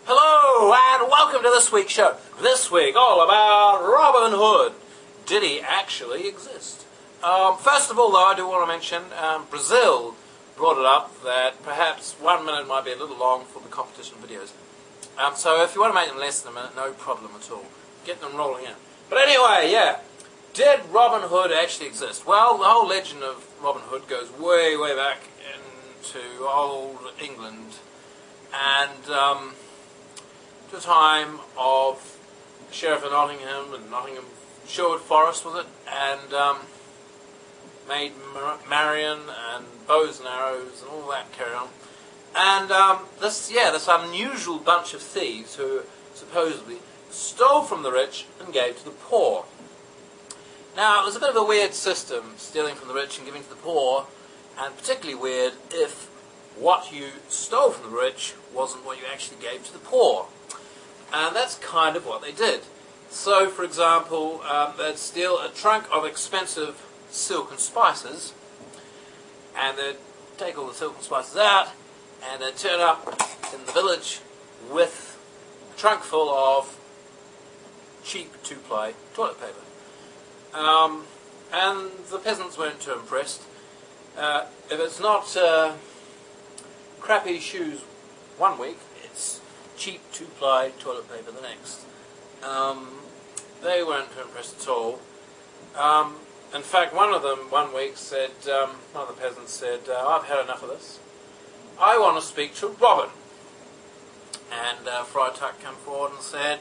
Hello and welcome to this week's show. This week all about Robin Hood. Did he actually exist? First of all though, I do want to mention Brazil brought it up that perhaps 1 minute might be a little long for the competition videos. So if you want to make them less than a minute, no problem at all. Get them rolling in. But anyway, yeah. Did Robin Hood actually exist? Well, the whole legend of Robin Hood goes way, way back into old England. And to the time of Sheriff of Nottingham and Nottingham Sherwood Forest, was it? And Maid Marian and bows and arrows and all that carry on. And this unusual bunch of thieves who supposedly stole from the rich and gave to the poor. Now, it was a bit of a weird system, stealing from the rich and giving to the poor, and particularly weird if what you stole from the rich wasn't what you actually gave to the poor. And that's kind of what they did. So, for example, they'd steal a trunk of expensive silk and spices, and they'd take all the silk and spices out, and they'd turn up in the village with a trunk full of cheap two-ply toilet paper. And the peasants weren't too impressed. If it's not crappy shoes one week, it's cheap two-ply toilet paper the next. They weren't too impressed at all. In fact, one of them one week said, one of the peasants said, I've had enough of this. I want to speak to Robin. And Friar Tuck came forward and said,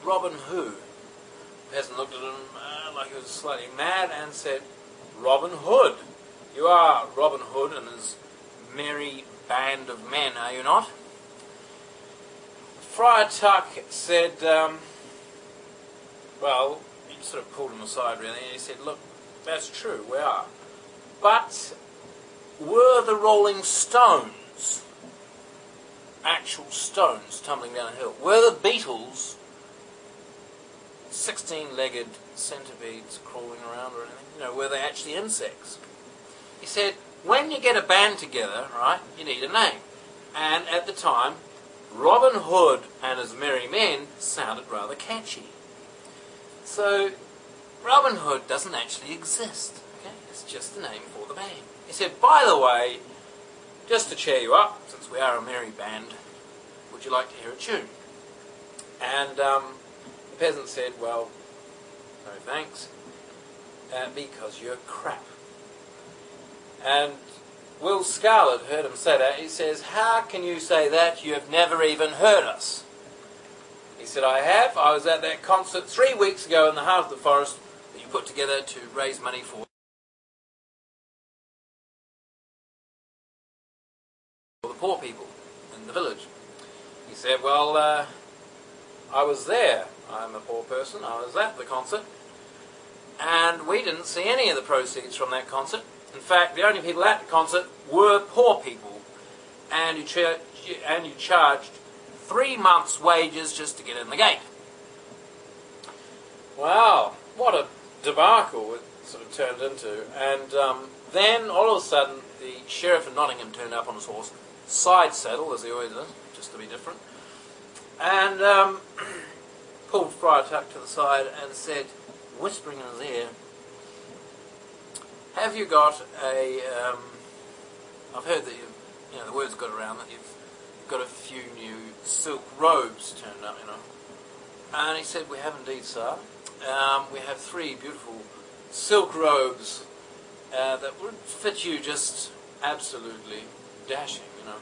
Robin who? The peasant looked at him like he was slightly mad and said, Robin Hood. You are Robin Hood and his merry band of men, are you not? Friar Tuck said, well, he sort of pulled him aside really, and he said, look, that's true, we are. But were the Rolling Stones actual stones tumbling down a hill? Were the Beatles 16-legged centipedes crawling around or anything? You know, were they actually insects? He said, when you get a band together, right, you need a name. And at the time, Robin Hood and his merry men sounded rather catchy. So, Robin Hood doesn't actually exist. Okay? It's just the name for the band. He said, by the way, just to cheer you up, since we are a merry band, would you like to hear a tune? And the peasant said, well, no thanks, because you're crap. And Will Scarlet heard him say that. He says, how can you say that? You have never even heard us. He said, I have. I was at that concert 3 weeks ago in the heart of the forest that you put together to raise money for the poor people in the village. He said, well, I was there. I'm a poor person. I was at the concert. And we didn't see any of the proceeds from that concert. In fact, the only people at the concert were poor people. And you charged 3 months' wages just to get in the gate. Wow, what a debacle it sort of turned into. And then, all of a sudden, the Sheriff of Nottingham turned up on his horse, side saddle, as he always does, just to be different, and pulled Friar Tuck to the side and said, whispering in his ear, have you got a, I've heard that you know, the word's got around that you've got a few new silk robes turned up, you know. And he said, we have indeed, sir. We have 3 beautiful silk robes that would fit you just absolutely dashing, you know.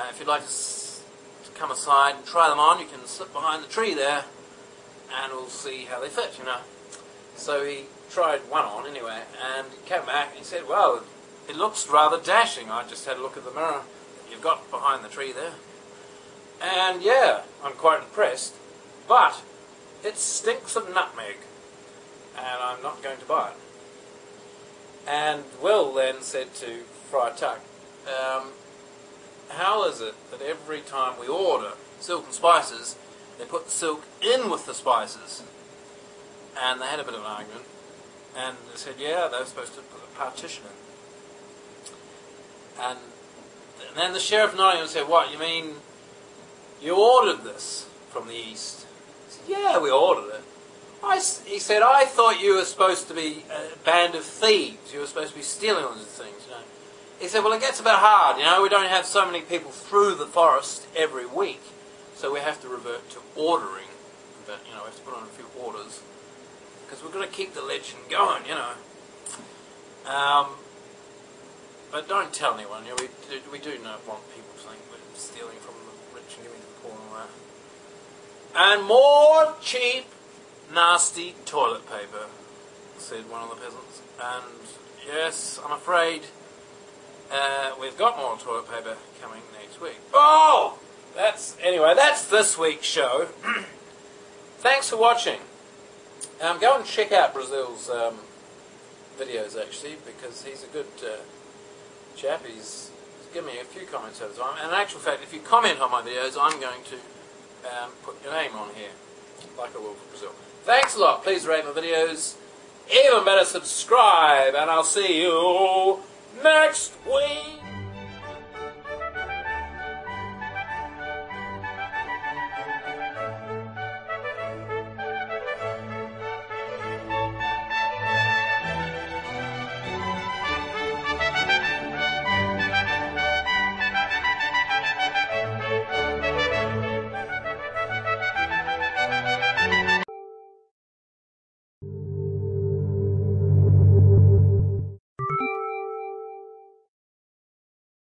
If you'd like to come aside and try them on, you can slip behind the tree there and we'll see how they fit, you know. So he tried one on anyway, and he came back and he said, well, it looks rather dashing. I just had a look at the mirror that you've got behind the tree there. And yeah, I'm quite impressed, but it stinks of nutmeg, and I'm not going to buy it. And Will then said to Friar Tuck, how is it that every time we order silk and spices, they put the silk in with the spices? And they had a bit of an argument, and they said, yeah, they were supposed to put a partition in. And then the Sheriff of Nottingham said, "What, you mean you ordered this from the East?" I said, "Yeah, we ordered it." He said, "I thought you were supposed to be a band of thieves. You were supposed to be stealing all these things, you know." He said, "Well, it gets a bit hard, you know. We don't have so many people through the forest every week, so we have to revert to ordering. But, you know, we have to put on a few orders because we've got to keep the legend going, you know." But don't tell anyone. You know, we do not want people to think we're stealing from the rich and giving to the poor and all that. "And more cheap, nasty toilet paper," said one of the peasants. And yes, I'm afraid we've got more toilet paper coming next week. Oh! Anyway, that's this week's show. Thanks for watching. Go and check out Brazil's videos, actually, because he's a good chap. He's given me a few comments over time. And in actual fact, if you comment on my videos, I'm going to put your name on here, like I will for Brazil. Thanks a lot. Please rate my videos. Even better, subscribe, and I'll see you